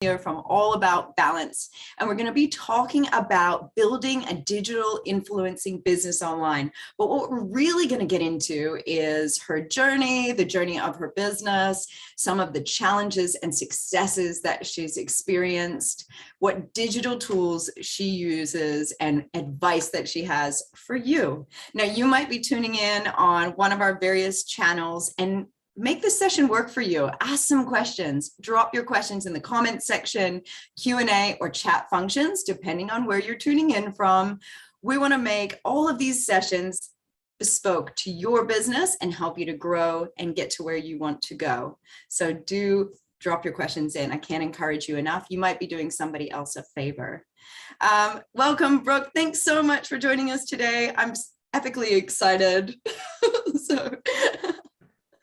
here from All About Balance, and we're going to be talking about building a digital influencing business online. But what we're really going to get into is her journey, the journey of her business, some of the challenges and successes that she's experienced, what digital tools she uses, and advice that she has for you. Now, you might be tuning in on one of our various channels and make this session work for you. Ask some questions. Drop your questions in the comments section, Q&A, or chat functions, depending on where you're tuning in from. We want to make all of these sessions bespoke to your business and help you to grow and get to where you want to go. So do drop your questions in. I can't encourage you enough. You might be doing somebody else a favor. Welcome, Brooke. Thanks so much for joining us today. I'm epically excited.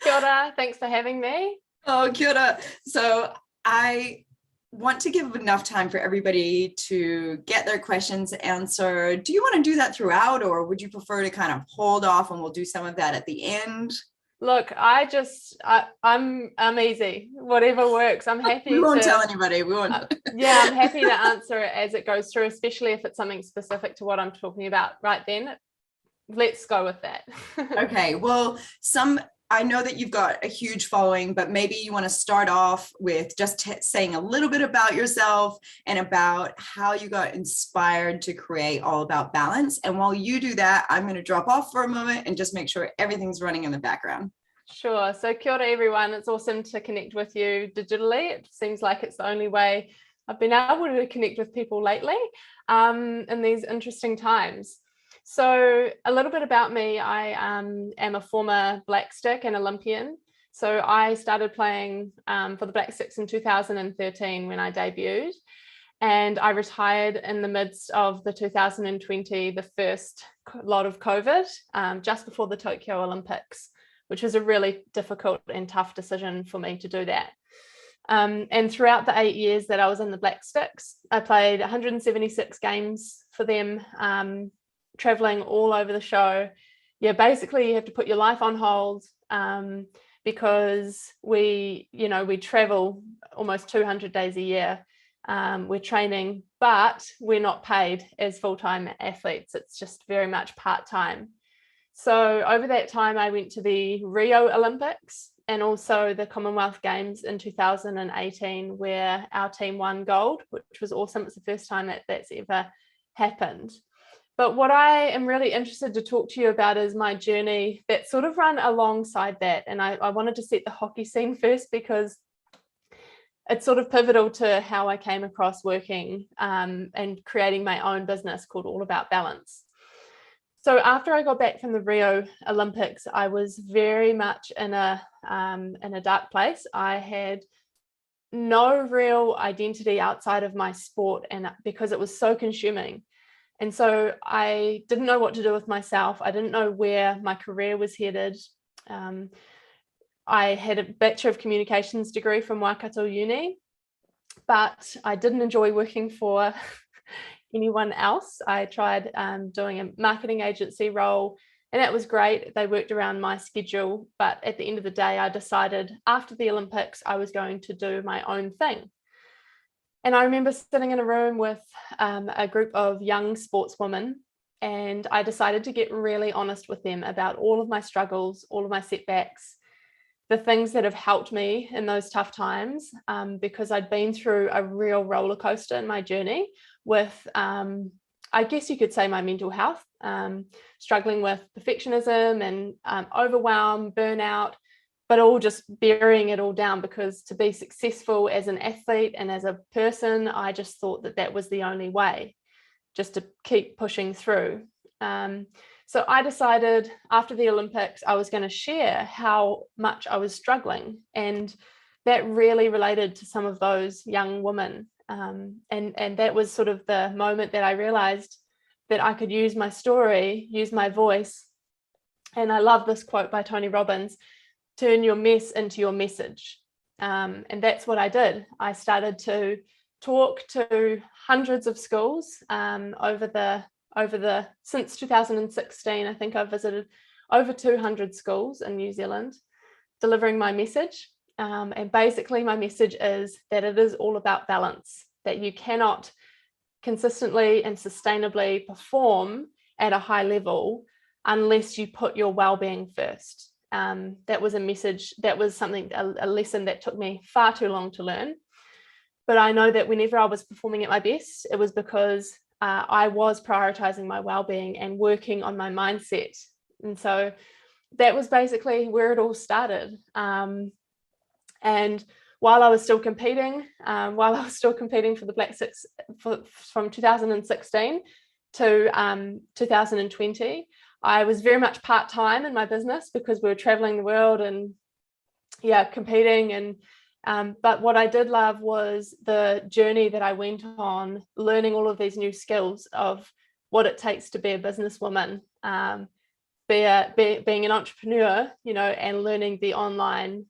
Kia ora, thanks for having me. Oh, kia ora. So I want to give enough time for everybody to get their questions answered. Do you want to do that throughout, or would you prefer to kind of hold off and we'll do some of that at the end? Look, I'm easy. Whatever works. I'm happy. We won't tell anybody. We won't. Yeah, I'm happy to answer it as it goes through, especially if it's something specific to what I'm talking about right then. Let's go with that. Okay. Well, I know that you've got a huge following, but maybe you want to start off with just saying a little bit about yourself and about how you got inspired to create All About Balance. And while you do that, I'm going to drop off for a moment and just make sure everything's running in the background. Sure. So kia ora, everyone. It's awesome to connect with you digitally. It seems like it's the only way I've been able to connect with people lately in these interesting times. So a little bit about me. I am a former Black Stick and Olympian. So I started playing for the Black Sticks in 2013 when I debuted, and I retired in the midst of the 2020, the first lot of COVID, just before the Tokyo Olympics, which was a really difficult and tough decision for me to do that. And throughout the 8 years that I was in the Black Sticks, I played 176 games for them, traveling all over the show. Yeah, basically you have to put your life on hold because we travel almost 200 days a year. We're training, but we're not paid as full-time athletes. It's just very much part-time. So over that time, I went to the Rio Olympics and also the Commonwealth Games in 2018, where our team won gold, which was awesome. It's the first time that that's ever happened. But what I am really interested to talk to you about is my journey that sort of run alongside that. And I wanted to set the hockey scene first because it's sort of pivotal to how I came across working and creating my own business called All About Balance. So after I got back from the Rio Olympics, I was very much in a dark place. I had no real identity outside of my sport, and because it was so consuming. And so I didn't know what to do with myself. I didn't know where my career was headed. I had a Bachelor of Communications degree from Waikato Uni, but I didn't enjoy working for anyone else. I tried doing a marketing agency role, and that was great. They worked around my schedule. But at the end of the day, I decided after the Olympics, I was going to do my own thing. And I remember sitting in a room with a group of young sportswomen, and I decided to get really honest with them about all of my struggles, all of my setbacks, the things that have helped me in those tough times, because I'd been through a real roller coaster in my journey with, I guess you could say, my mental health, struggling with perfectionism and overwhelm, burnout, but all just burying it all down, because to be successful as an athlete and as a person, I just thought that that was the only way, just to keep pushing through. So I decided after the Olympics, I was going to share how much I was struggling. And that really related to some of those young women. And that was sort of the moment that I realized that I could use my story, use my voice. And I love this quote by Tony Robbins: turn your mess into your message. And that's what I did. I started to talk to hundreds of schools since 2016. I think I visited over 200 schools in New Zealand, delivering my message. And basically my message is that it is all about balance, that you cannot consistently and sustainably perform at a high level unless you put your well-being first. That was a message, that was something, a lesson that took me far too long to learn. But I know that whenever I was performing at my best, it was because I was prioritizing my well-being and working on my mindset. And so that was basically where it all started. And while I was still competing for the Black Six from 2016 to 2020, I was very much part-time in my business because we were traveling the world and competing. And but what I did love was the journey that I went on, learning all of these new skills of what it takes to be a businesswoman, being an entrepreneur, and learning the online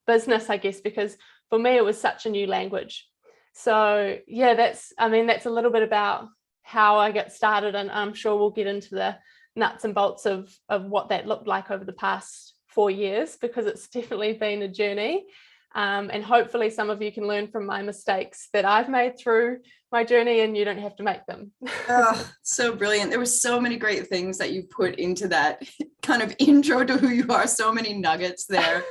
business, I guess, because for me it was such a new language. So that's a little bit about how I got started, and I'm sure we'll get into the nuts and bolts of what that looked like over the past 4 years, because it's definitely been a journey. And hopefully some of you can learn from my mistakes that I've made through my journey, and you don't have to make them. Oh, so brilliant. There were so many great things that you put into that kind of intro to who you are. So many nuggets there.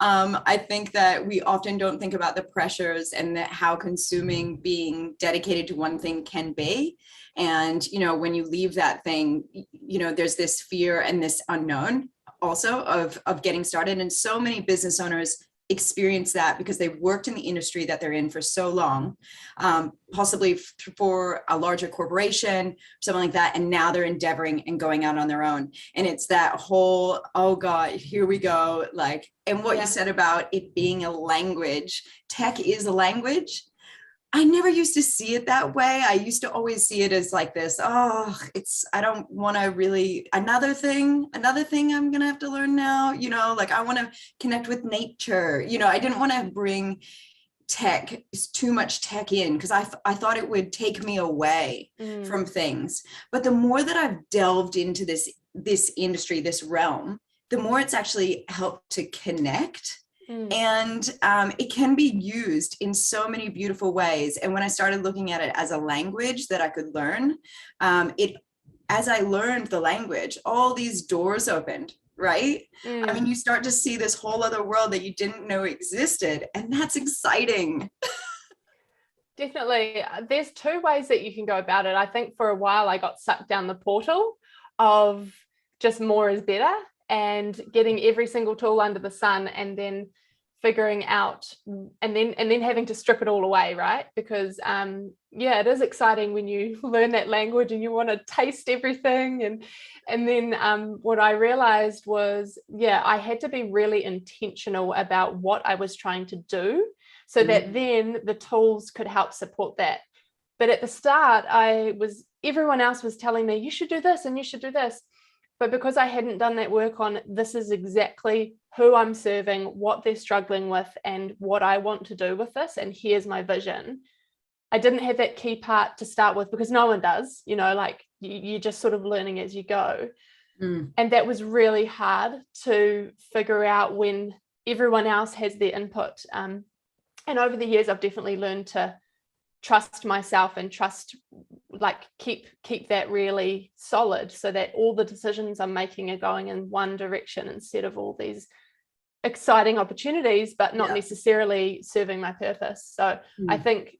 I think that we often don't think about the pressures and how consuming being dedicated to one thing can be. And, when you leave that thing, there's this fear and this unknown also of getting started. And so many business owners experience that because they've worked in the industry that they're in for so long, possibly for a larger corporation, something like that. And now they're endeavoring and going out on their own. And it's that whole, oh God, here we go. And what you said about it being a language, tech is a language. I never used to see it that way. I used to always see it as like this, I don't want to really, another thing I'm going to have to learn now, I want to connect with nature. I didn't want to bring too much tech in because I thought it would take me away from things. But the more that I've delved into this industry, this realm, the more it's actually helped to connect. And it can be used in so many beautiful ways. And when I started looking at it as a language that I could learn, as I learned the language, all these doors opened, right? You start to see this whole other world that you didn't know existed. And that's exciting. Definitely. There's two ways that you can go about it. I think for a while I got sucked down the portal of just more is better and getting every single tool under the sun, and then figuring out and then having to strip it all away, right? Because it is exciting when you learn that language and you want to taste everything. And then what I realized was I had to be really intentional about what I was trying to do so that then the tools could help support that. But at the start, everyone else was telling me, you should do this and you should do this. But because I hadn't done that work on, this is exactly who I'm serving, what they're struggling with, and what I want to do with this, and here's my vision. I didn't have that key part to start with because no one does, you're just sort of learning as you go. And that was really hard to figure out when everyone else has their input. And over the years, I've definitely learned to trust myself and keep that really solid so that all the decisions I'm making are going in one direction instead of all these exciting opportunities, but not necessarily serving my purpose. So I think,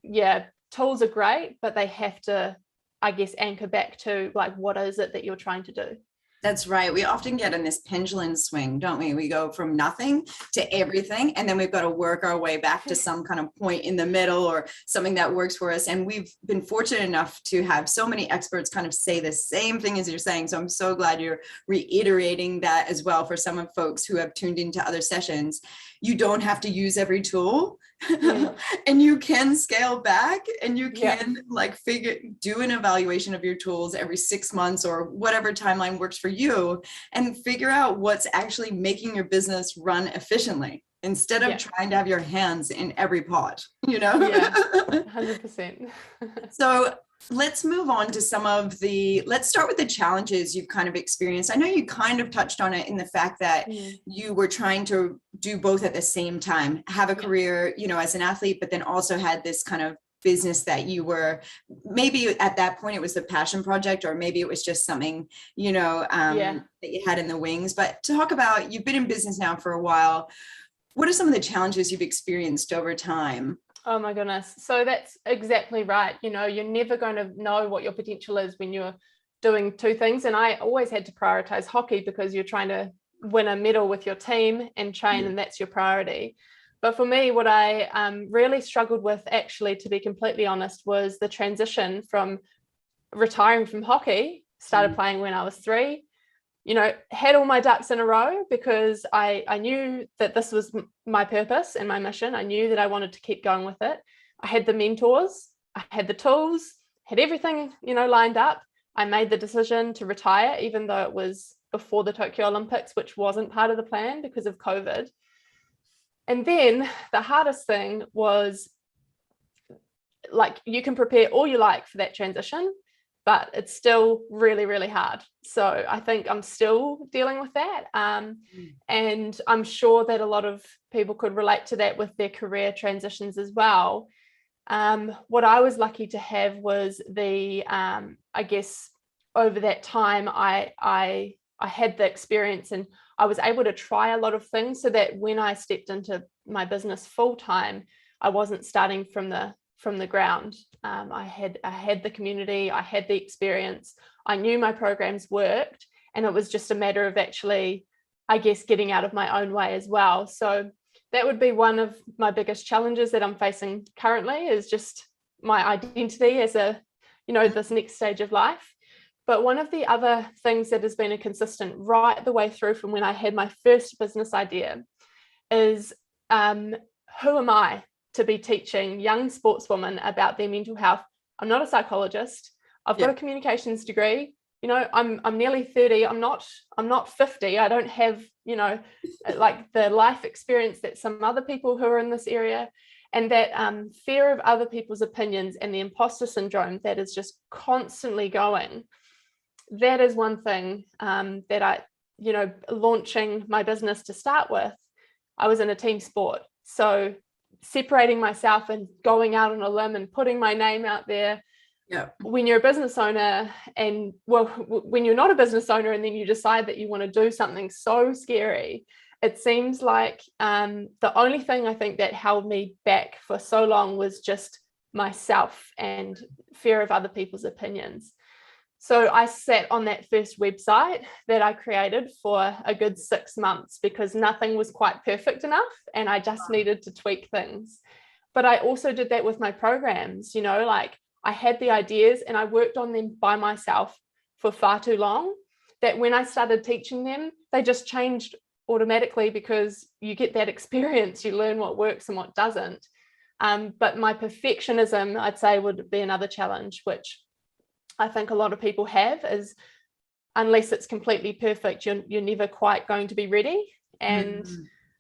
tools are great, but they have to, I guess, anchor back to what is it that you're trying to do? That's right. We often get in this pendulum swing, don't we? We go from nothing to everything, and then we've got to work our way back to some kind of point in the middle or something that works for us. And we've been fortunate enough to have so many experts kind of say the same thing as you're saying. So I'm so glad you're reiterating that as well for some of folks who have tuned into other sessions. You don't have to use every tool. And you can scale back, and you can do an evaluation of your tools every 6 months or whatever timeline works for you, and figure out what's actually making your business run efficiently. instead of trying to have your hands in every pot, you know? Yeah, 100%. So let's move on to let's start with the challenges you've kind of experienced. I know you kind of touched on it in the fact that you were trying to do both at the same time, have a career, you know, as an athlete, but then also had this kind of business that you were, maybe at that point it was the passion project, or maybe it was just something, you know, that you had in the wings. But talk about, you've been in business now for a while. What are some of the challenges you've experienced over time? Oh my goodness. So that's exactly right. You know, you're never going to know what your potential is when you're doing two things. And I always had to prioritize hockey because you're trying to win a medal with your team and train, and that's your priority. But for me, what I really struggled with, actually, to be completely honest, was the transition from retiring from hockey. Started playing when I was 3, you know, had all my ducks in a row because I knew that this was my purpose and my mission. I knew that I wanted to keep going with it. I had the mentors, I had the tools, had everything, you know, lined up. I made the decision to retire, even though it was before the Tokyo Olympics, which wasn't part of the plan because of COVID. And then the hardest thing was, like, you can prepare all you like for that transition, but it's still really, really hard. So I think I'm still dealing with that. And I'm sure that a lot of people could relate to that with their career transitions as well. What I was lucky to have was I guess over that time, I had the experience, and I was able to try a lot of things, so that when I stepped into my business full time, I wasn't starting from the ground. I had the community, I had the experience, I knew my programs worked, and it was just a matter of actually, I guess, getting out of my own way as well. So that would be one of my biggest challenges that I'm facing currently, is just my identity as this next stage of life. But one of the other things that has been a consistent right the way through from when I had my first business idea is, who am I to be teaching young sportswomen about their mental health? I'm not a psychologist. I've got a communications degree. You know, I'm nearly 30. I'm not 50. I don't have, you know, like the life experience that some other people who are in this area. And that fear of other people's opinions and the imposter syndrome that is just constantly going. That is one thing that I, you know, launching my business to start with, I was in a team sport. So separating myself and going out on a limb and putting my name out there. Yeah. When you're a business owner, and when you're not a business owner and then you decide that you want to do something so scary, it seems like the only thing I think that held me back for so long was just myself and fear of other people's opinions. So I sat on that first website that I created for a good 6 months because nothing was quite perfect enough and I just needed to tweak things. But I also did that with my programs, you know, like I had the ideas and I worked on them by myself for far too long that when I started teaching them, they just changed automatically because you get that experience, you learn what works and what doesn't. But my perfectionism, I'd say, would be another challenge, which I think a lot of people have, is unless it's completely perfect, you're never quite going to be ready. And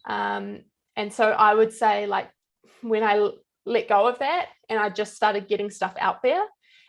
so I would say, like, when I let go of that and I just started getting stuff out there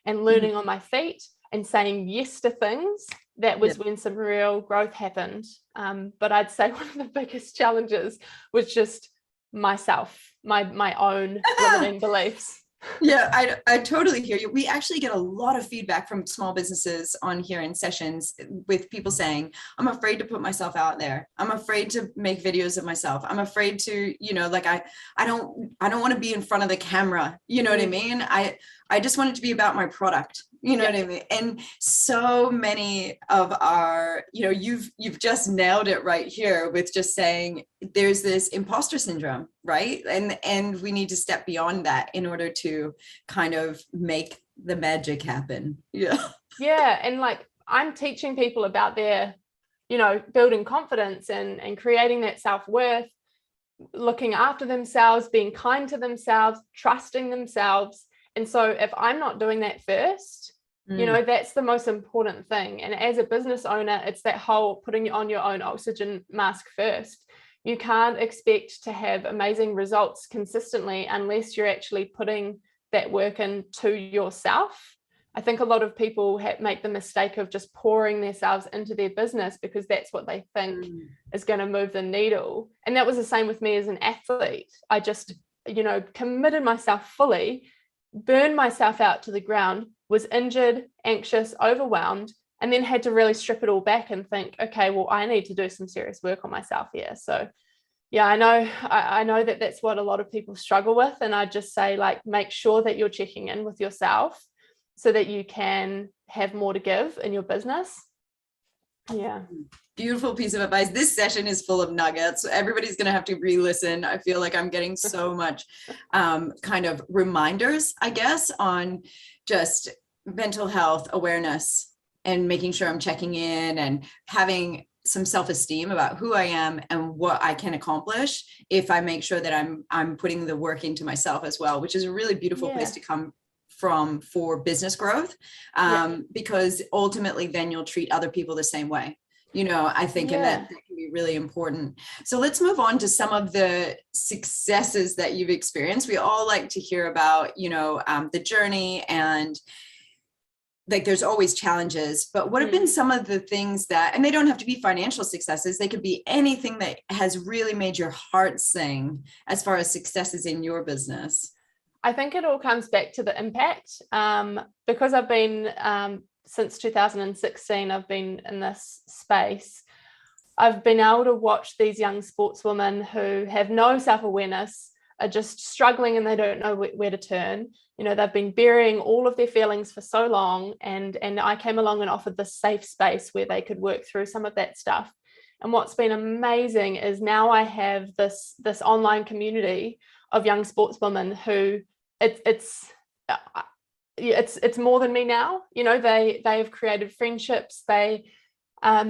and learning on my feet and saying yes to things, that was when some real growth happened. But I'd say one of the biggest challenges was just myself, my own limiting beliefs. Yeah, I totally hear you. We actually get a lot of feedback from small businesses on here in sessions with people saying, I'm afraid to put myself out there. I'm afraid to make videos of myself. I'm afraid to, you know, like I don't want to be in front of the camera. You know what I mean? I just want it to be about my product. You know what I mean? And so many of our, you know, you've just nailed it right here with just saying there's this imposter syndrome, right? And we need to step beyond that in order to kind of make the magic happen. Yeah. Yeah. And like, I'm teaching people about their, you know, building confidence and creating that self-worth, looking after themselves, being kind to themselves, trusting themselves. And so if I'm not doing that first, you know, that's the most important thing. And as a business owner, it's that whole putting on your own oxygen mask first. you can't expect to have amazing results consistently unless you're actually putting that work into yourself. I think a lot of people make the mistake of just pouring themselves into their business because that's what they think is going to move the needle. And that was the same with me as an athlete. I just, committed myself fully, burned myself out to the ground, was injured, anxious, overwhelmed, and then had to really strip it all back and think, okay, well, I need to do some serious work on myself here. So yeah, I know that that's what a lot of people struggle with. And I just say, like, make sure that you're checking in with yourself so that you can have more to give in your business. Yeah. Beautiful piece of advice. This session is full of nuggets. Everybody's going to have to re-listen. I feel like I'm getting so much kind of reminders, I guess, on just mental health awareness and making sure I'm checking in and having some self-esteem about who I am and what I can accomplish if I make sure that I'm putting the work into myself as well, which is a really beautiful place to come from for business growth, because ultimately then you'll treat other people the same way. I think, and that can be really important. So let's move on to some of the successes that you've experienced. We all like to hear about, the journey, and like there's always challenges, but what have been some of the things that, and they don't have to be financial successes, they could be anything that has really made your heart sing as far as successes in your business? I think it all comes back to the impact. Because I've been, since 2016, I've been in this space. I've been able to watch these young sportswomen who have no self-awareness, are just struggling and they don't know where to turn. They've been burying all of their feelings for so long, and I came along and offered this safe space where they could work through some of that stuff. And what's been amazing is now I have this online community of young sportswomen who it's more than me now. They have created friendships. They are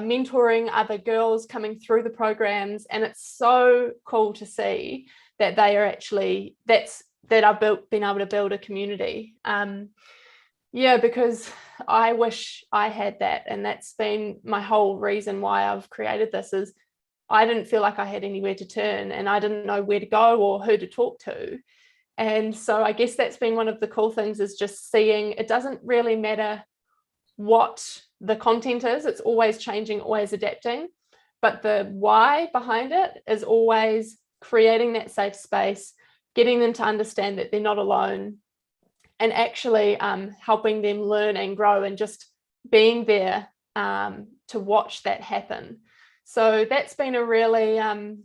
mentoring other girls coming through the programs, and it's so cool to see that they are actually that I've been able to build a community. Because I wish I had that, and that's been my whole reason why I've created this. Is I didn't feel like I had anywhere to turn, and I didn't know where to go or who to talk to. And so I guess that's been one of the cool things, is just seeing it doesn't really matter what the content is. It's always changing, always adapting. But the why behind it is always creating that safe space, getting them to understand that they're not alone, and actually helping them learn and grow, and just being there to watch that happen. So that's been a really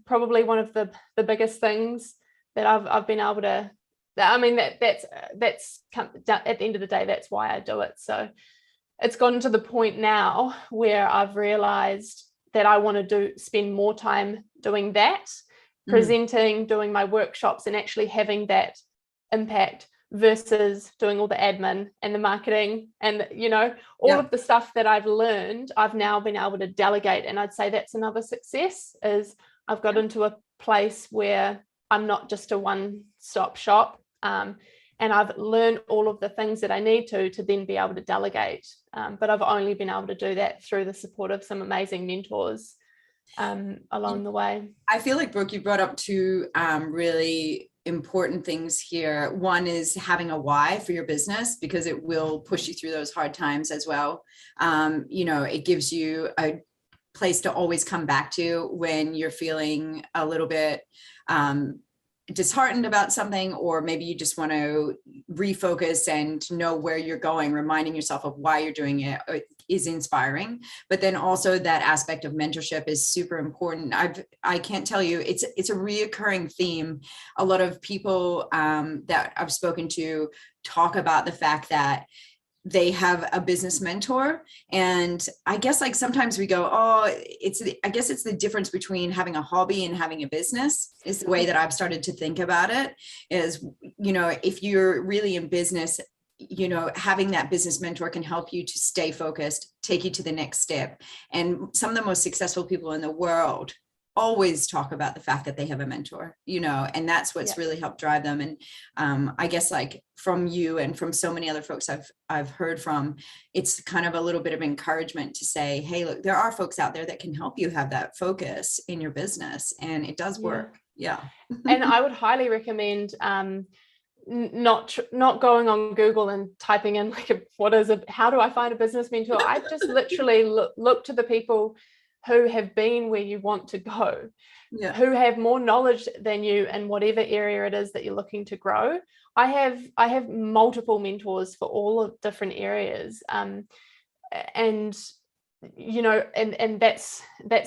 probably one of the biggest things that I've been able to. I mean, that's at the end of the day, that's why I do it. So it's gotten to the point now where I've realized that I want to spend more time doing that, presenting, doing my workshops, and actually having that impact versus doing all the admin and the marketing and all of the stuff that I've learned. I've now been able to delegate, and I'd say that's another success, is I've got into a place where I'm not just a one-stop shop, and I've learned all of the things that I need to then be able to delegate, but I've only been able to do that through the support of some amazing mentors along the way. I feel like, Brooke, you brought up two really important things here. One is having a why for your business, because it will push you through those hard times as well. It gives you a place to always come back to when you're feeling a little bit disheartened about something, or maybe you just want to refocus and know where you're going. Reminding yourself of why you're doing it is inspiring. But then also that aspect of mentorship is super important. I can't tell you, it's a reoccurring theme. A lot of people that I've spoken to talk about the fact that they have a business mentor. And I guess like sometimes we go, I guess it's the difference between having a hobby and having a business, is the way that I've started to think about it. Is, if you're really in business, having that business mentor can help you to stay focused, take you to the next step. And some of the most successful people in the world always talk about the fact that they have a mentor, and that's what's really helped drive them. And I guess like from you and from so many other folks I've heard from, it's kind of a little bit of encouragement to say, hey, look, there are folks out there that can help you have that focus in your business, and it does work. Yeah. And I would highly recommend not going on Google and typing in like how do I find a business mentor? I just literally look to the people who have been where you want to go, who have more knowledge than you in whatever area it is that you're looking to grow. I have multiple mentors for all of different areas, and that's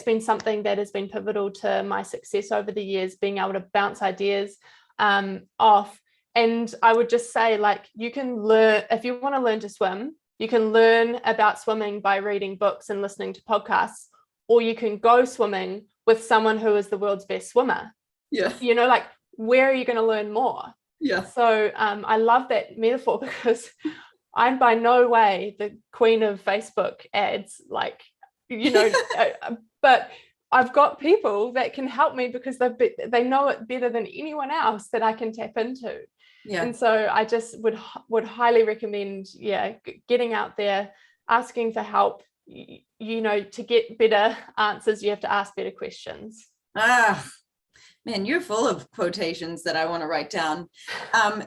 been something that has been pivotal to my success over the years, being able to bounce ideas off. And I would just say, like, you can learn, if you want to learn to swim, you can learn about swimming by reading books and listening to podcasts, or you can go swimming with someone who is the world's best swimmer. Yeah. Like, where are you going to learn more? Yeah. So I love that metaphor, because I'm by no way the queen of Facebook ads, like, but I've got people that can help me because they know it better than anyone else that I can tap into. Yeah. And so I just would highly recommend, getting out there, asking for help. To get better answers, you have to ask better questions. Man, you're full of quotations that I want to write down.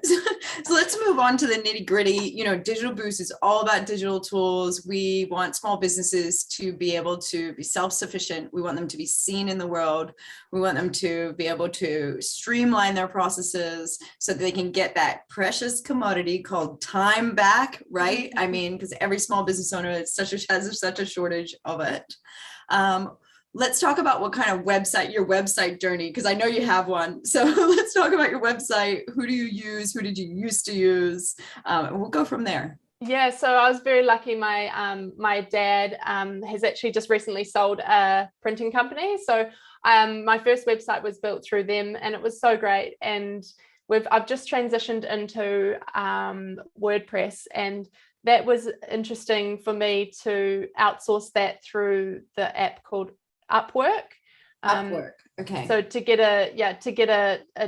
So let's move on to the nitty gritty. Digital Boost is all about digital tools. We want small businesses to be able to be self-sufficient. We want them to be seen in the world. We want them to be able to streamline their processes so that they can get that precious commodity called time back, right? I mean, because every small business owner has such a shortage of it. Let's talk about what kind of your website journey, because I know you have one. So let's talk about your website. Who do you use? Who did you used to use? And we'll go from there. Yeah, so I was very lucky. My dad has actually just recently sold a printing company. So my first website was built through them, and it was so great. And I've just transitioned into WordPress, and that was interesting for me to outsource that through the app called Upwork. Upwork. Okay. So to get a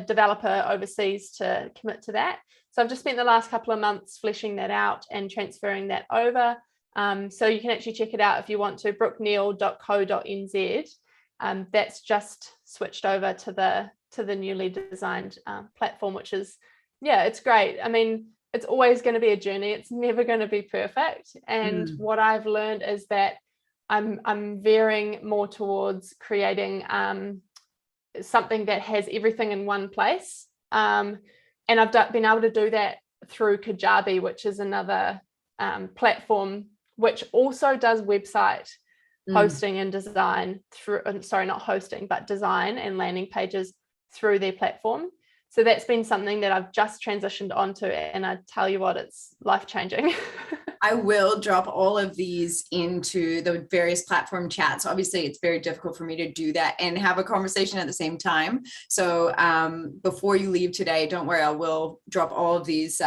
developer overseas to commit to that. So I've just spent the last couple of months fleshing that out and transferring that over. So you can actually check it out if you want to, brookeneal.co.nz. That's just switched over to the newly designed platform, which is, it's great. I mean, it's always going to be a journey. It's never going to be perfect. And what I've learned is that I'm veering more towards creating something that has everything in one place. And I've been able to do that through Kajabi, which is another platform which also does website hosting and design design and landing pages through their platform. So that's been something that I've just transitioned onto, and I tell you what, it's life-changing. I will drop all of these into the various platform chats. Obviously, it's very difficult for me to do that and have a conversation at the same time. So before you leave today, don't worry, I will drop all of these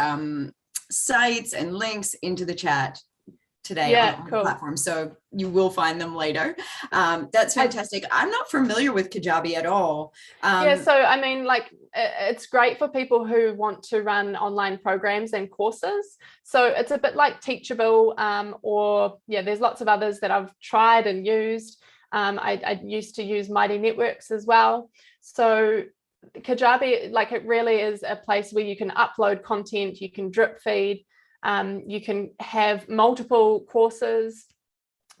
sites and links into the chat today on the platform. So you will find them later. That's fantastic. I'm not familiar with Kajabi at all. So I mean, like, it's great for people who want to run online programs and courses. So it's a bit like Teachable, there's lots of others that I've tried and used. I used to use Mighty Networks as well. So Kajabi, like, it really is a place where you can upload content, you can drip feed, you can have multiple courses,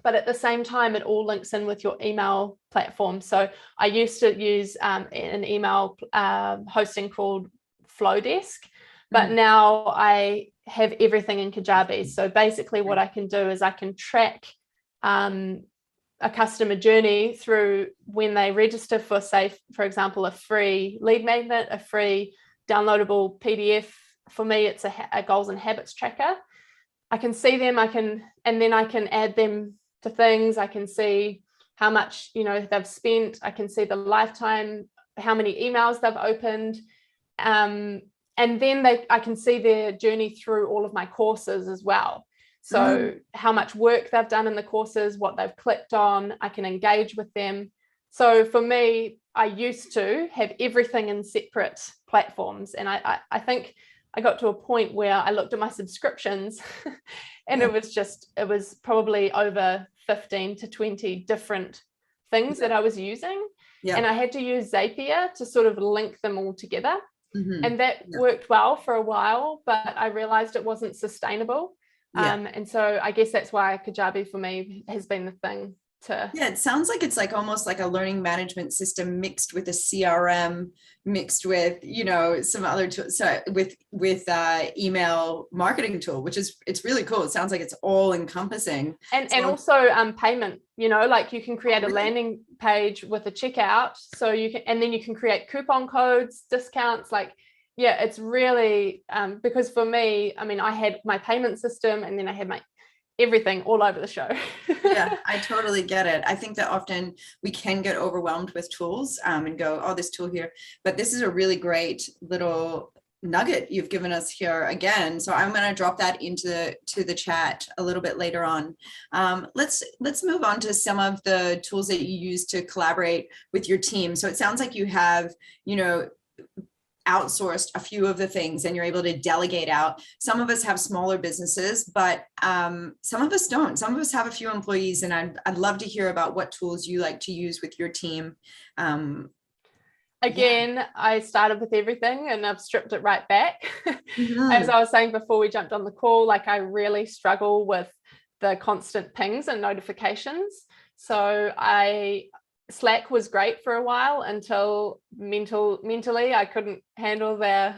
but at the same time, it all links in with your email platform. So I used to use an email hosting called Flowdesk, but now I have everything in Kajabi. So basically what I can do is I can track a customer journey through when they register for, say, for example, a free lead magnet, a free downloadable PDF. For me, it's a goals and habits tracker. I can see them, and then I can add them to things. I can see how much, they've spent. I can see the lifetime, how many emails they've opened. And then I can see their journey through all of my courses as well. So how much work they've done in the courses, what they've clicked on, I can engage with them. So for me, I used to have everything in separate platforms. And I think I got to a point where I looked at my subscriptions and it was probably over 15 to 20 different things that I was using. And I had to use Zapier to sort of link them all together. And that worked well for a while, but I realized it wasn't sustainable. And so I guess that's why Kajabi for me has been the thing to. Yeah, it sounds like it's like almost like a learning management system mixed with a CRM, mixed with, you know, some other tools, so with email marketing tool, which is, it's really cool. It sounds like it's all encompassing. And also payment, you know, like you can create a landing page with a checkout, so you can, and then you can create coupon codes, discounts, like, yeah, it's really, because for me, I mean, I had my payment system and then I had my everything all over the show. Yeah, I totally get it. I think that often we can get overwhelmed with tools and go, oh, this tool here, but this is a really great little nugget you've given us here again. So I'm going to drop that into the chat a little bit later on. Let's move on to some of the tools that you use to collaborate with your team. So it sounds like you have, you know, outsourced a few of the things and you're able to delegate out. Some of us have smaller businesses, but some of us don't. Some of us have a few employees, and I'd love to hear about what tools you like to use with your team. Again, I started with everything and I've stripped it right back. As I was saying before we jumped on the call, like I really struggle with the constant pings and notifications. So Slack was great for a while until mentally I couldn't handle the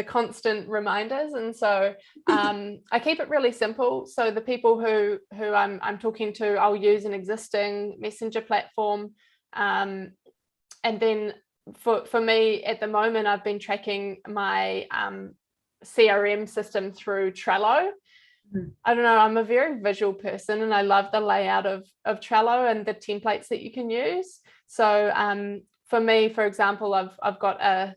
constant reminders, and so I keep it really simple. So the people who I'm talking to, I'll use an existing messenger platform, and then for me at the moment, I've been tracking my CRM system through Trello. I don't know, I'm a very visual person and I love the layout of Trello and the templates that you can use. So for me, for example, I've got a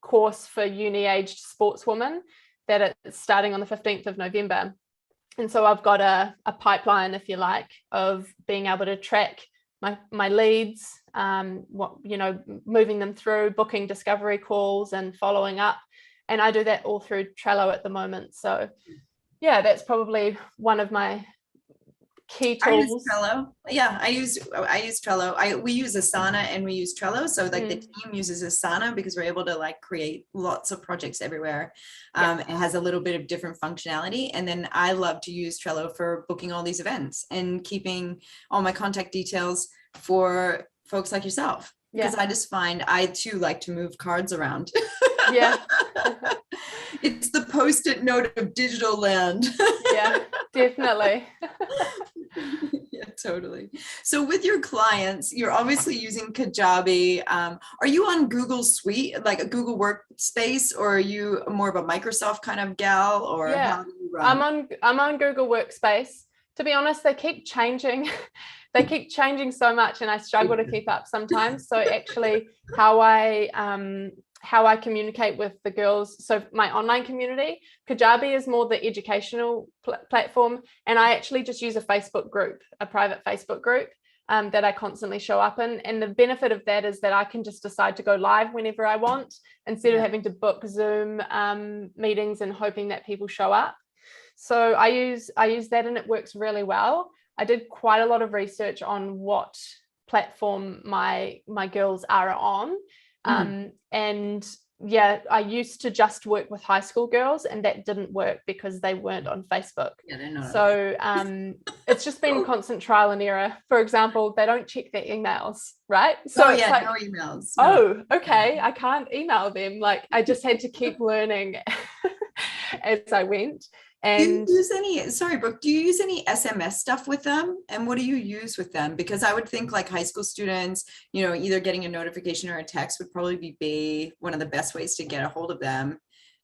course for uni-aged sportswomen that it's starting on the 15th of November. And so I've got a pipeline, if you like, of being able to track my leads, moving them through, booking discovery calls and following up. And I do that all through Trello at the moment. So yeah, that's probably one of my key tools. I use Trello. Yeah, I use Trello. We use Asana and we use Trello. So like the team uses Asana because we're able to like create lots of projects everywhere. It has a little bit of different functionality. And then I love to use Trello for booking all these events and keeping all my contact details for folks like yourself. Because I just find I too like to move cards around. Yeah. It's the post-it note of digital land. Yeah, definitely. Yeah, totally. So with your clients, you're obviously using Kajabi. Are you on Google Suite, like a Google Workspace, or are you more of a Microsoft kind of gal, or how do you run? I'm on Google Workspace. To be honest, they keep changing. They keep changing so much and I struggle to keep up sometimes. So actually how I communicate with the girls, so my online community, Kajabi is more the educational platform, and I actually just use a Facebook group, a private Facebook group that I constantly show up in. And the benefit of that is that I can just decide to go live whenever I want, instead of having to book Zoom meetings and hoping that people show up. So I use that and it works really well. I did quite a lot of research on what platform my girls are on. And yeah, I used to just work with high school girls and that didn't work because they weren't on Facebook. Yeah, they're not. So it's just been constant trial and error. For example, they don't check their emails, right? So no emails. No. Oh, okay. I can't email them. Like I just had to keep learning as I went. And do you use any, Brooke, do you use any SMS stuff with them? And what do you use with them? Because I would think like high school students, you know, either getting a notification or a text would probably be one of the best ways to get a hold of them.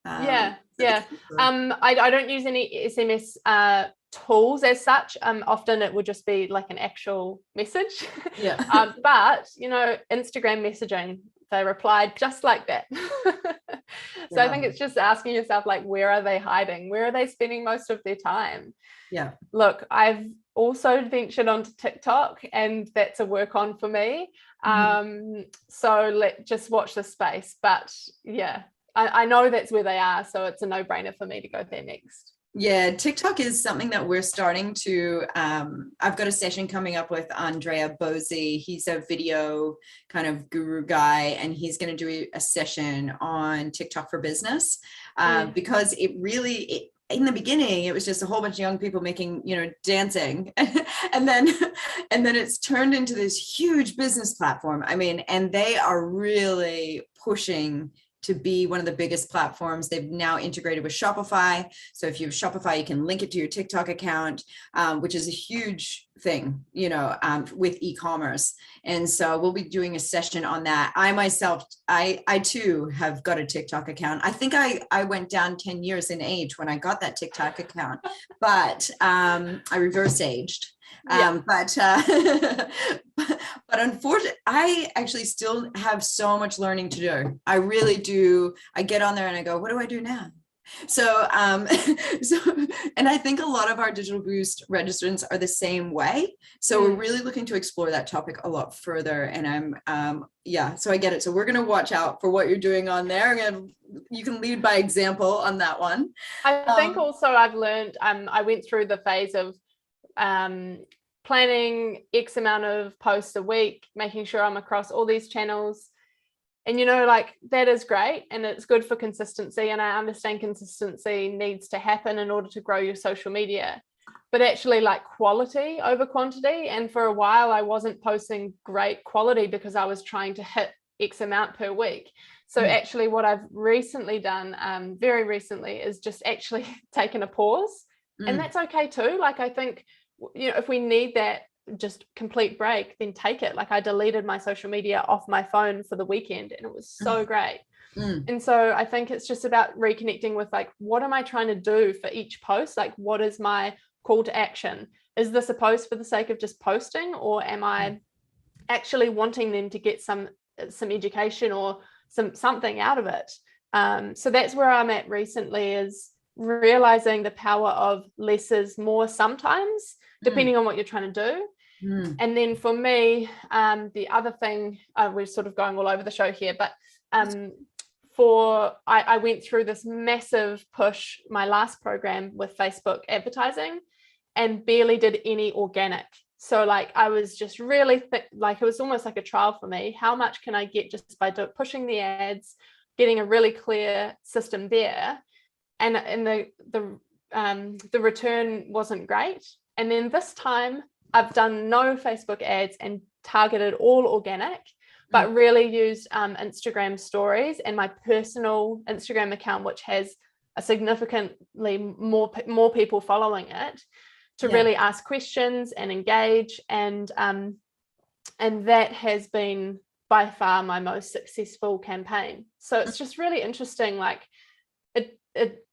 I don't use any SMS tools as such. Often it would just be like an actual message. Yeah. But, you know, Instagram messaging, they replied just like that. So I think it's just asking yourself, like, where are they hiding? Where are they spending most of their time? Yeah. Look, I've also ventured onto TikTok and that's a work on for me. So just watch this space. But yeah, I know that's where they are, so it's a no-brainer for me to go there next. Yeah, TikTok is something that we're starting to, I've got a session coming up with Andrea Bosey. He's a video kind of guru guy, and he's going to do a session on TikTok for business, because it really, in the beginning, it was just a whole bunch of young people making, dancing. and then it's turned into this huge business platform. I mean, and they are really pushing to be one of the biggest platforms. They've now integrated with Shopify. So if you have Shopify, you can link it to your TikTok account, which is a huge thing, with e-commerce. And so we'll be doing a session on that. I myself, I too have got a TikTok account. I think I went down 10 years in age when I got that TikTok account, but I reverse aged. But unfortunately, I actually still have so much learning to do. I really do. I get on there and I go, what do I do now? So, and I think a lot of our Digital Boost registrants are the same way. So we're really looking to explore that topic a lot further. And so I get it. So we're going to watch out for what you're doing on there. You can lead by example on that one. I think also I've learned, I went through the phase of, planning X amount of posts a week, making sure I'm across all these channels. And, that is great. And it's good for consistency. And I understand consistency needs to happen in order to grow your social media, but actually quality over quantity. And for a while, I wasn't posting great quality because I was trying to hit X amount per week. So actually what I've recently done, very recently, is just actually taken a pause. And that's okay too. I think, if we need that just complete break, then take it. I deleted my social media off my phone for the weekend, and it was so great. And so I think it's just about reconnecting with what am I trying to do for each post? What is my call to action? Is this a post for the sake of just posting, or am I actually wanting them to get some education or something out of it? So that's where I'm at recently, is realizing the power of less is more sometimes, depending on what you're trying to do. And then for me, the other thing, we're sort of going all over the show here, but I went through this massive push, my last program, with Facebook advertising, and barely did any organic. So I was just really it was almost like a trial for me. How much can I get just by pushing the ads, getting a really clear system there? And the return wasn't great. And then this time I've done no Facebook ads and targeted all organic, but really used Instagram stories and my personal Instagram account, which has a significantly more people following it, to really ask questions and engage. And that has been by far my most successful campaign. So it's just really interesting.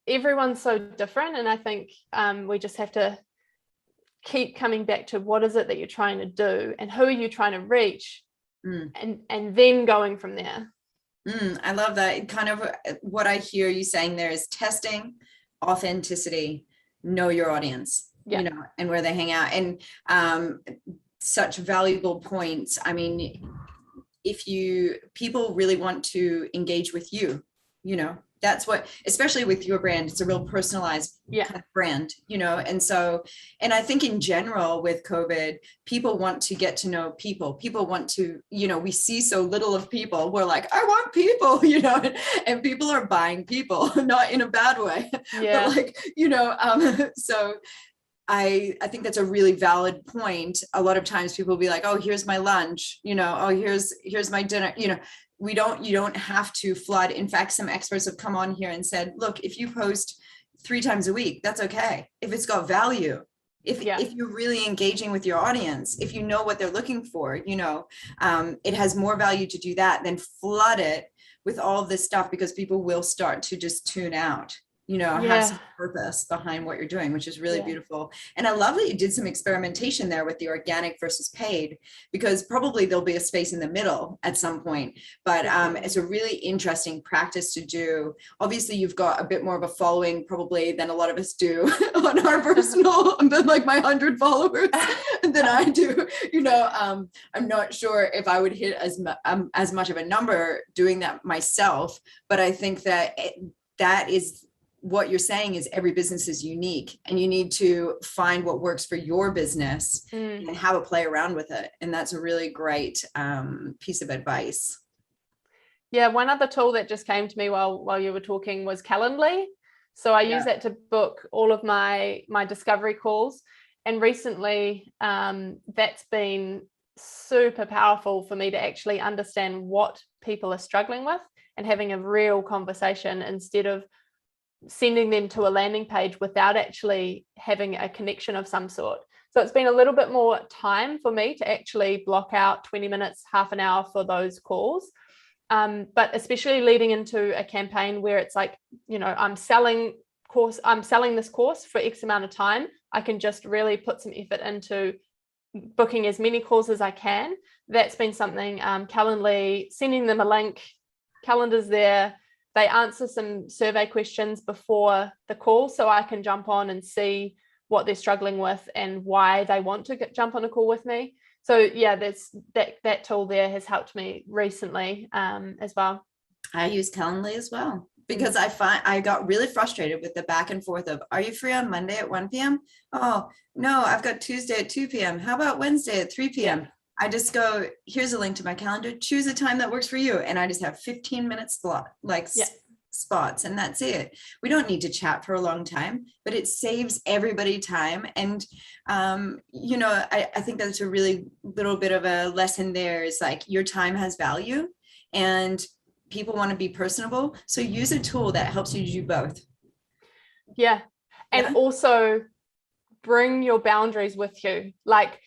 Everyone's so different, and I think we just have to keep coming back to what is it that you're trying to do and who are you trying to reach, and then going from there. I love that. Kind of what I hear you saying there is testing, authenticity, know your audience, and where they hang out. And such valuable points. I mean, if people really want to engage with you, that's what, especially with your brand, it's a real personalized kind of brand, and so, and I think in general with COVID, people want to get to know people. People want to, we see so little of people. We're like, I want people, and people are buying people, not in a bad way, but so I think that's a really valid point. A lot of times people will be like, oh, here's my lunch, oh, here's my dinner, you don't have to flood. In fact, some experts have come on here and said, look, if you post 3 times a week, that's okay. If it's got value, if you're really engaging with your audience, if you know what they're looking for, it has more value to do that than flood it with all this stuff, because people will start to just tune out. have some Yeah. purpose behind what you're doing, which is really Yeah. beautiful. And I love that you did some experimentation there with the organic versus paid, because probably there'll be a space in the middle at some point. But it's a really interesting practice to do. Obviously, you've got a bit more of a following probably than a lot of us do on our personal, than like my 100 followers than I do. I'm not sure if I would hit as much of a number doing that myself, but I think that that is what you're saying is every business is unique, and you need to find what works for your business and have a play around with it. And that's a really great piece of advice. Yeah, one other tool that just came to me while you were talking was Calendly. So I use that to book all of my discovery calls. And recently, that's been super powerful for me to actually understand what people are struggling with and having a real conversation instead of sending them to a landing page without actually having a connection of some sort. So it's been a little bit more time for me to actually block out 20 minutes, half an hour for those calls. But especially leading into a campaign where it's like, I'm selling this course for X amount of time. I can just really put some effort into booking as many calls as I can. That's been something, Calendly, sending them a link, calendar's there. They answer some survey questions before the call, so I can jump on and see what they're struggling with and why they want to jump on a call with me. So yeah, that tool there has helped me recently as well. I use Calendly as well, because I got really frustrated with the back and forth of, are you free on Monday at 1 p.m.? Oh, no, I've got Tuesday at 2 p.m. How about Wednesday at 3 p.m.? Yeah. I just go, here's a link to my calendar, choose a time that works for you. And I just have 15-minute spots, and that's it. We don't need to chat for a long time, but it saves everybody time. And, I think that's a really little bit of a lesson there, is like, your time has value and people want to be personable. So use a tool that helps you do both. Yeah. And also bring your boundaries with you. Like,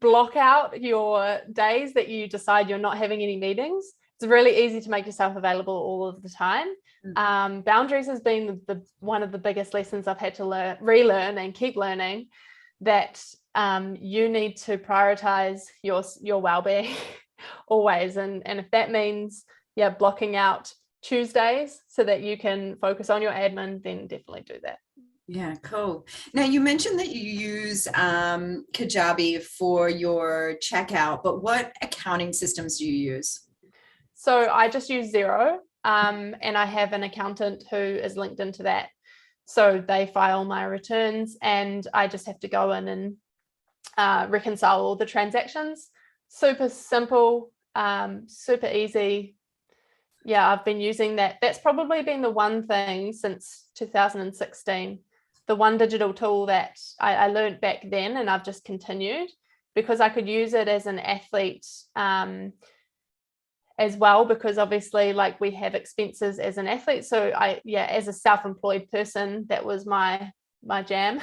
block out your days that you decide you're not having any meetings. It's really easy to make yourself available all of the time. Boundaries has been one of the biggest lessons I've had to relearn and keep learning, that you need to prioritize your well-being always. And if that means blocking out Tuesdays so that you can focus on your admin, then definitely do that. Yeah, cool. Now, you mentioned that you use Kajabi for your checkout, but what accounting systems do you use? So I just use Xero, and I have an accountant who is linked into that. So they file my returns, and I just have to go in and reconcile all the transactions. Super simple, super easy. Yeah, I've been using that. That's probably been the one thing since 2016. The one digital tool that I learned back then, and I've just continued, because I could use it as an athlete as well, because obviously, like, we have expenses as an athlete. So as a self-employed person, that was my jam.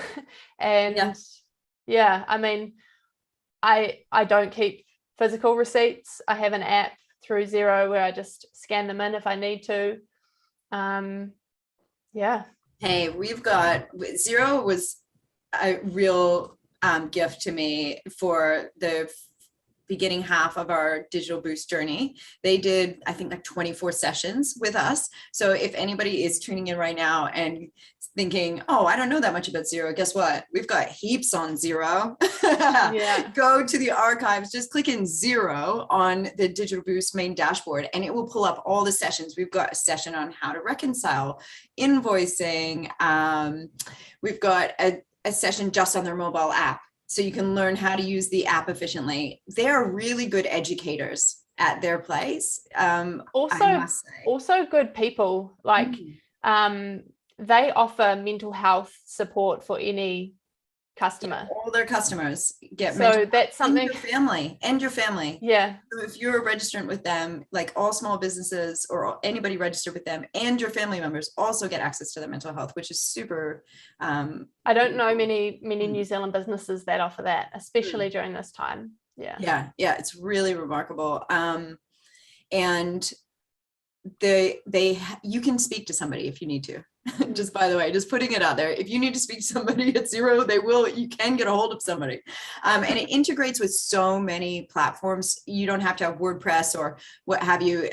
And I mean, I don't keep physical receipts. I have an app through Xero where I just scan them in if I need to. Hey, Xero was a real gift to me for the beginning half of our Digital Boost journey. They did, I think, like 24 sessions with us. So if anybody is tuning in right now and thinking, oh, I don't know that much about Xero, guess what? We've got heaps on Xero. Go to the archives, just click in Xero on the Digital Boost main dashboard, and it will pull up all the sessions. We've got a session on how to reconcile invoicing. We've got a session just on their mobile app, so you can learn how to use the app efficiently. They're really good educators at their place. Also good people. Like, they offer mental health support for any customer. All their customers get so that's something. And your family. Yeah. So if you're a registrant with them, like all small businesses or anybody registered with them, and your family members also get access to their mental health, which is super. I don't know many New Zealand businesses that offer that, especially during this time. Yeah, it's really remarkable. And you can speak to somebody if you need to. Just by the way, just putting it out there. If you need to speak to somebody at Xero, you can get a hold of somebody. And it integrates with so many platforms. You don't have to have WordPress or what have you.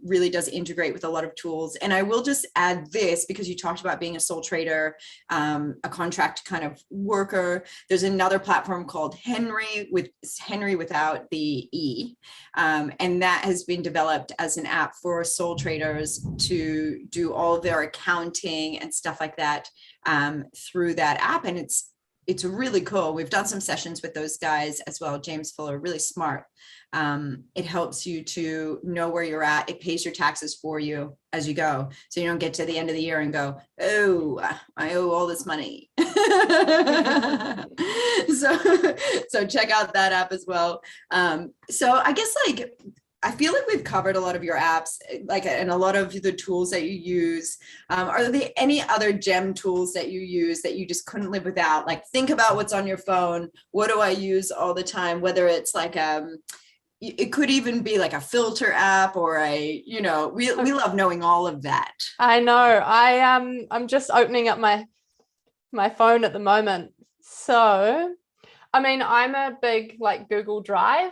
Really does integrate with a lot of tools. And I will just add this, because you talked about being a sole trader, a contract kind of worker. There's another platform called Henry without the E. And that has been developed as an app for sole traders to do all of their accounting and stuff like that through that app. And it's really cool. We've done some sessions with those guys as well. James Fuller, really smart. It helps you to know where you're at. It pays your taxes for you as you go. So you don't get to the end of the year and go, oh, I owe all this money. So check out that app as well. So I guess I feel like we've covered a lot of your apps, and a lot of the tools that you use. Are there any other gem tools that you use that you just couldn't live without? Like, think about what's on your phone. What do I use all the time? Whether it's it could even be like a filter app or we love knowing all of that. I know. I'm just opening up my phone at the moment. So, I mean, I'm a big Google Drive.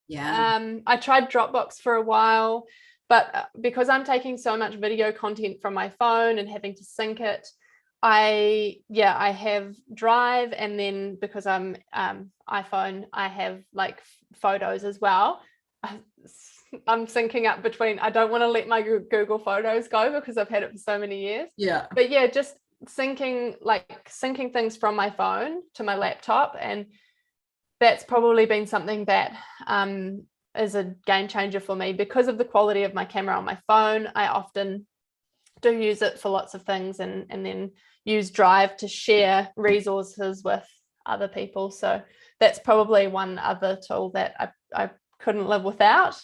Yeah. I tried Dropbox for a while, but because I'm taking so much video content from my phone and having to sync it, I have Drive, and then because I'm iPhone, I have photos as well. I'm syncing up between. I don't want to let my Google Photos go because I've had it for so many years. Yeah. But yeah, just syncing things from my phone to my laptop, and that's probably been something that is a game changer for me because of the quality of my camera on my phone. I often do use it for lots of things, and then use Drive to share resources with other people. So that's probably one other tool that I couldn't live without.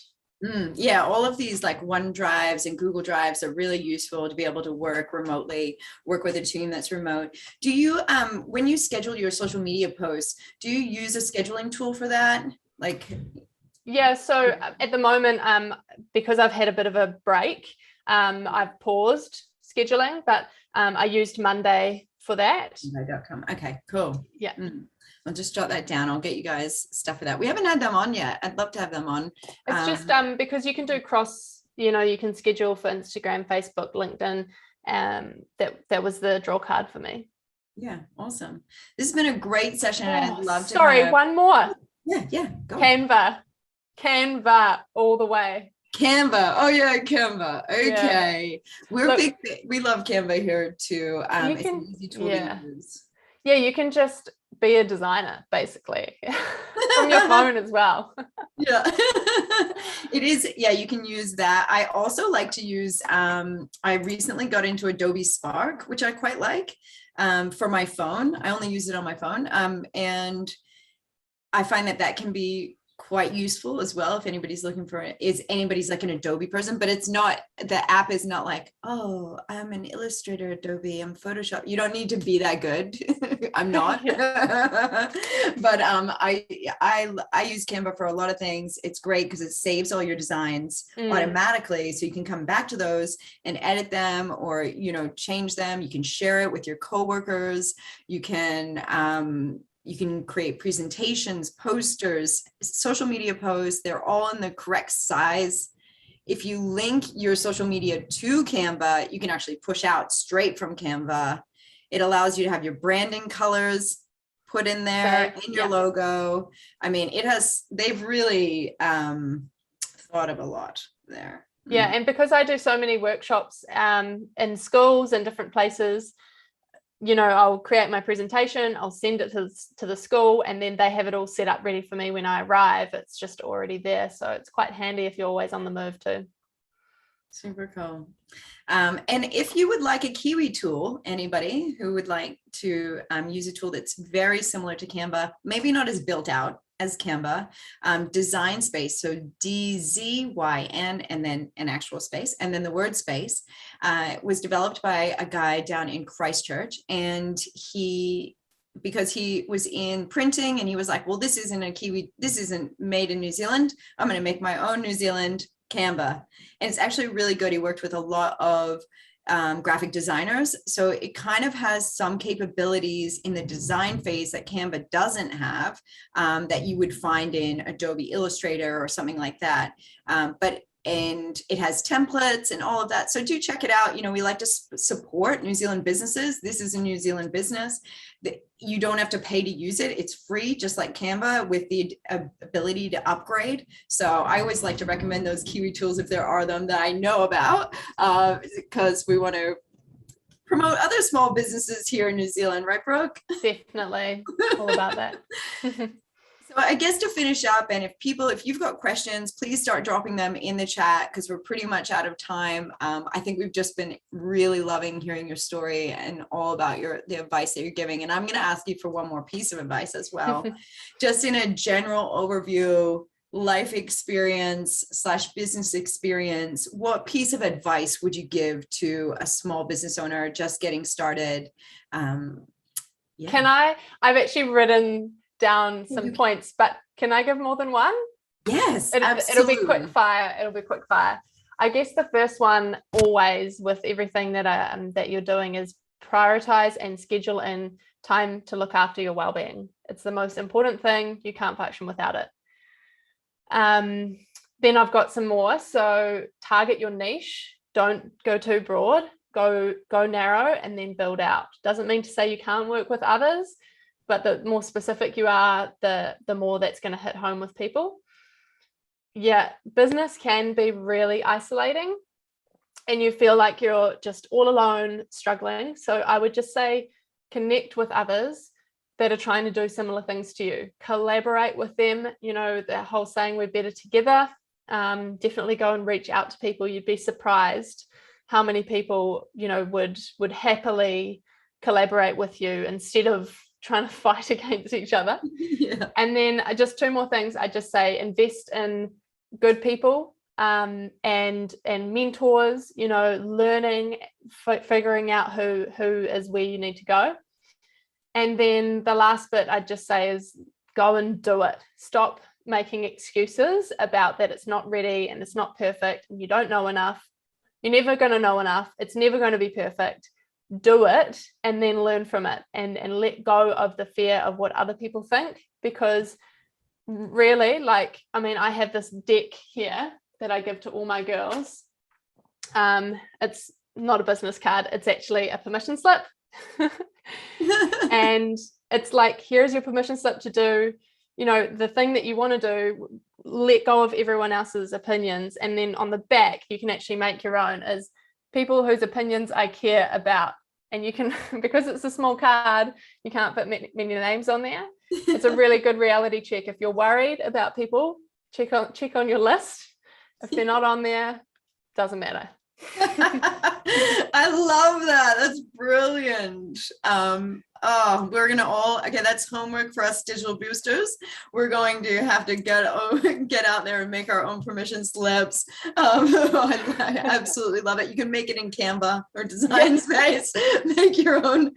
Yeah, all of these OneDrives and Google Drives are really useful to be able to work remotely, work with a team that's remote. Do you, when you schedule your social media posts, do you use a scheduling tool for that? Yeah, so at the moment, because I've had a bit of a break, I've paused scheduling, but I used Monday for that. Monday.com. Okay, cool. Yeah. I'll just jot that down. I'll get you guys stuff for that. We haven't had them on yet. I'd love to have them on. It's just because you can do you can schedule for Instagram, Facebook, LinkedIn. That was the draw card for me. Yeah, awesome. This has been a great session. And I'd love to. Sorry, one more. Yeah. Go. Canva all the way. Canva. Oh yeah, Canva. Okay. Yeah. We love Canva here too. It's an easy tool to use. Yeah, you can just be a designer basically from your phone as well. Yeah. It is. Yeah, you can use that. I also like to use, I recently got into Adobe Spark, which I quite like, for my phone. I only use it on my phone. And I find that can be quite useful as well if anybody's looking for it. Is anybody's an Adobe person, but it's not, the app is not oh, I'm an Illustrator, Adobe, I'm Photoshop. You don't need to be that good. I'm not. But I use Canva for a lot of things. It's great because it saves all your designs automatically, so you can come back to those and edit them or change them. You can share it with your coworkers. You can create presentations, posters, social media posts. They're all in the correct size. If you link your social media to Canva, you can actually push out straight from Canva. It allows you to have your branding colors put in there and your logo. I mean, they've really thought of a lot there. Yeah, and because I do so many workshops in schools and different places, I'll create my presentation, I'll send it to the school, and then they have it all set up ready for me when I arrive. It's just already there. So it's quite handy if you're always on the move too. Super cool. And if you would like a Kiwi tool, anybody who would like to use a tool that's very similar to Canva, maybe not as built out as Canva, design space, so DZYN and then an actual space, and then the word space, was developed by a guy down in Christchurch. And because he was in printing and he was like, well, this isn't a Kiwi, this isn't made in New Zealand, I'm going to make my own New Zealand Canva. And it's actually really good. He worked with a lot of graphic designers. So it kind of has some capabilities in the design phase that Canva doesn't have, that you would find in Adobe Illustrator or something like that. And it has templates and all of that. So do check it out. We like to support New Zealand businesses. This is a New Zealand business. You don't have to pay to use it. It's free, just like Canva, with the ability to upgrade. So I always like to recommend those Kiwi tools if there are them that I know about, because we want to promote other small businesses here in New Zealand, right, Brooke? Definitely, all about that. So I guess to finish up, and if you've got questions, please start dropping them in the chat, because we're pretty much out of time. I think we've just been really loving hearing your story and all about the advice that you're giving. And I'm going to ask you for one more piece of advice as well. Just in a general overview, life experience / business experience, what piece of advice would you give to a small business owner just getting started? Can I've actually written down some points, but can I give more than one? Yes, it'll be quick fire. I guess the first one, always with everything that you're doing, is prioritize and schedule in time to look after your well-being. It's the most important thing. You can't function without it. Then I've got some more. So target your niche. Don't go too broad. Go narrow and then build out. Doesn't mean to say you can't work with others, but the more specific you are, the more that's going to hit home with people. Yeah, business can be really isolating and you feel like you're just all alone struggling. So I would just say connect with others that are trying to do similar things to you. Collaborate with them. The whole saying, we're better together. Definitely go and reach out to people. You'd be surprised how many people, would happily collaborate with you instead of trying to fight against each other. Yeah. And then just two more things. I just say invest in good people and mentors, learning, figuring out who is where you need to go. And then the last bit I'd just say is go and do it. Stop making excuses about that it's not ready and it's not perfect and you don't know enough. You're never going to know enough. It's never going to be perfect. Do it and then learn from it and let go of the fear of what other people think, because really, I have this deck here that I give to all my girls. It's not a business card. It's actually a permission slip. And it's like, here's your permission slip to do, the thing that you want to do. Let go of everyone else's opinions. And then on the back, you can actually make your own as people whose opinions I care about. And you can, because it's a small card, you can't put many names on there. It's a really good reality check. If you're worried about people, check on your list. If they're not on there, doesn't matter. I love that. That's brilliant. We're gonna that's homework for us digital boosters. We're going to have to get out there and make our own permission slips. I absolutely love it. You can make it in Canva or Design Space. Make your own.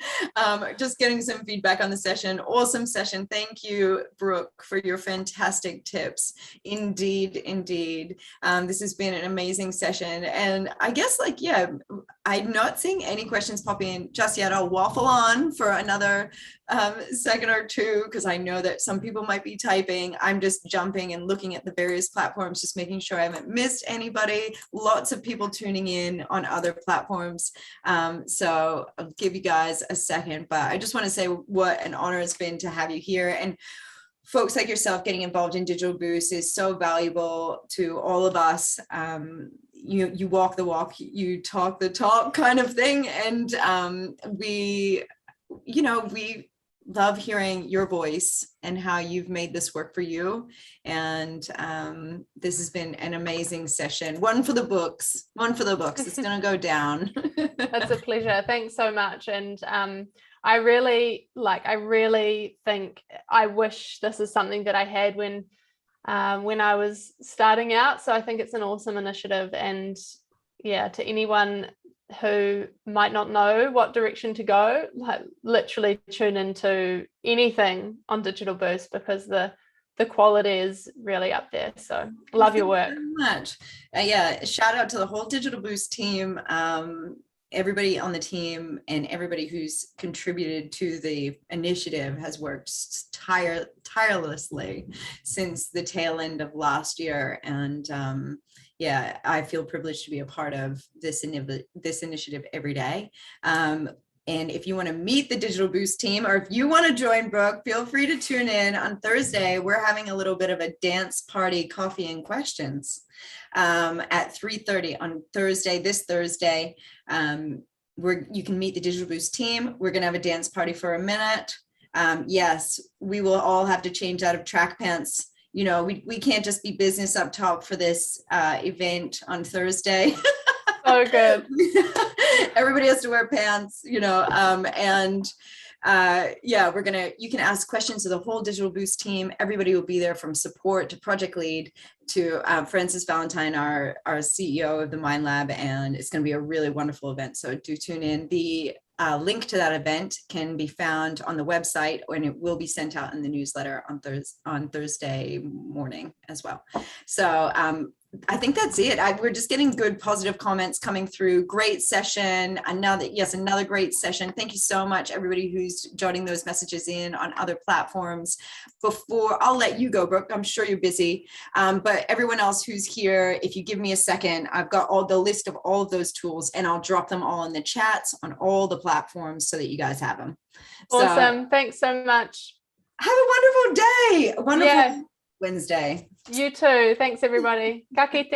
Just getting some feedback on the session. Awesome session. Thank you, Brooke, for your fantastic tips. Indeed. This has been an amazing session. And I guess I'm not seeing any questions pop in just yet. I'll waffle on for another second or two, because I know that some people might be typing. I'm just jumping and looking at the various platforms, just making sure I haven't missed anybody. Lots of people tuning in on other platforms. So I'll give you guys a second, but I just want to say what an honor it's been to have you here. And folks like yourself getting involved in Digital Boost is so valuable to all of us. You walk the walk, you talk the talk kind of thing. And we love hearing your voice and how you've made this work for you. And this has been an amazing session. One for the books. It's going to go down. That's a pleasure. Thanks so much. And I really think, I wish this is something that I had when I was starting out. So I think it's an awesome initiative. And to anyone who might not know what direction to go, literally tune into anything on Digital Boost, because the quality is really up there. So love your work. Thank you very much. Shout out to the whole Digital Boost team. everybody on the team and everybody who's contributed to the initiative has worked tirelessly since the tail end of last year. And yeah, I feel privileged to be a part of this initiative every day. And if you want to meet the Digital Boost team, or if you want to join Brooke, feel free to tune in on Thursday. We're having a little bit of a dance party, coffee and questions at 3:30 on Thursday, this Thursday. You can meet the Digital Boost team. We're going to have a dance party for a minute. Yes, we will all have to change out of track pants. You know, we can't just be business up top for this event on Thursday. So good. Everybody has to wear pants, you know, yeah, you can ask questions of the whole Digital Boost team. Everybody will be there, from support to project lead to Francis Valentine, our CEO of the Mind Lab, and it's going to be a really wonderful event. So do tune in. The link to that event can be found on the website, and it will be sent out in the newsletter on Thursday morning as well. So I think that's it. We're just getting good positive comments coming through. Great session. Another great session. Thank you so much, everybody who's jotting those messages in on other platforms. Before I'll let you go, Brooke, I'm sure you're busy. But everyone else who's here, if you give me a second, I've got all the list of all of those tools, and I'll drop them all in the chats on all the platforms so that you guys have them. Awesome. Thanks so much. Have a wonderful day. A wonderful Wednesday. You too. Thanks, everybody. Ka kite.